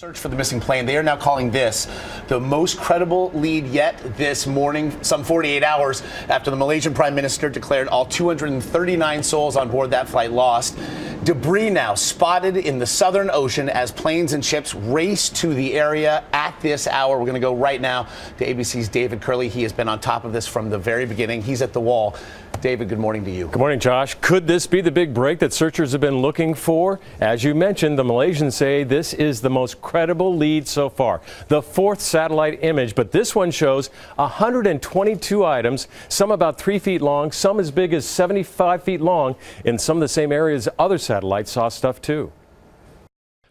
Search for the missing plane. They are now calling this the most credible lead yet this morning, some 48 hours after the Malaysian Prime Minister declared all 239 souls on board that flight lost. Debris now spotted in the Southern Ocean as planes and ships race to the area at this hour. We're going to go right now to ABC's David Curley. He has been on top of this from the very beginning. He's at the wall. David, good morning to you. Good morning, Josh. Could this be the big break that searchers have been looking for? As you mentioned, the Malaysians say this is the most credible lead so far. The fourth satellite image, but this one shows 122 items, some about 3 feet long, some as big as 75 feet long. In some of the same areas, other satellites saw stuff too.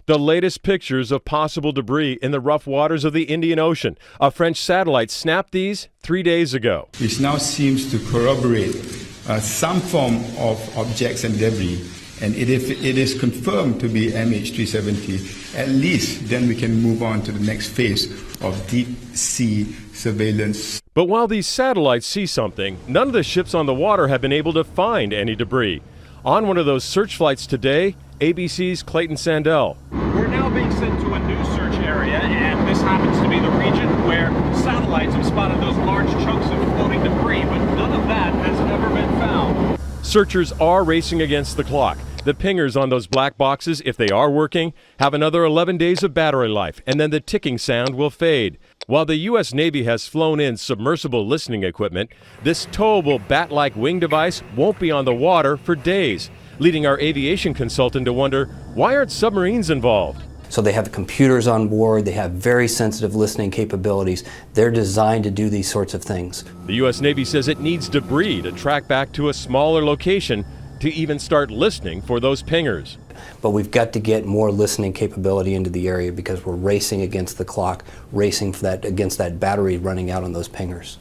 The latest pictures of possible debris in the rough waters of the Indian Ocean. A French satellite snapped these 3 days ago. This now seems to corroborate some form of objects and debris. And if it is confirmed to be MH370, at least then we can move on to the next phase of deep sea surveillance. But while these satellites see something, none of the ships on the water have been able to find any debris. On one of those search flights today, ABC's Clayton Sandell. We're now being sent to a new search area, and this happens to be the region where satellites have spotted those large chunks of floating debris, but none of that has ever been found. Searchers are racing against the clock. The pingers on those black boxes, if they are working, have another 11 days of battery life, and then the ticking sound will fade. While the U.S. Navy has flown in submersible listening equipment, this towable bat-like wing device won't be on the water for days, leading our aviation consultant to wonder, why aren't submarines involved? So they have computers on board, they have very sensitive listening capabilities. They're designed to do these sorts of things. The U.S. Navy says it needs debris to track back to a smaller location to even start listening for those pingers. But we've got to get more listening capability into the area because we're racing against the clock, racing for against that battery running out on those pingers.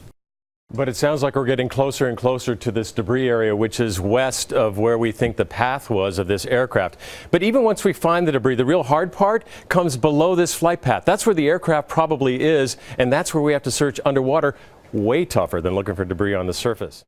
But it sounds like we're getting closer and closer to this debris area, which is west of where we think the path was of this aircraft. But even once we find the debris, the real hard part comes below this flight path. That's where the aircraft probably is, and that's where we have to search underwater. Way tougher than looking for debris on the surface.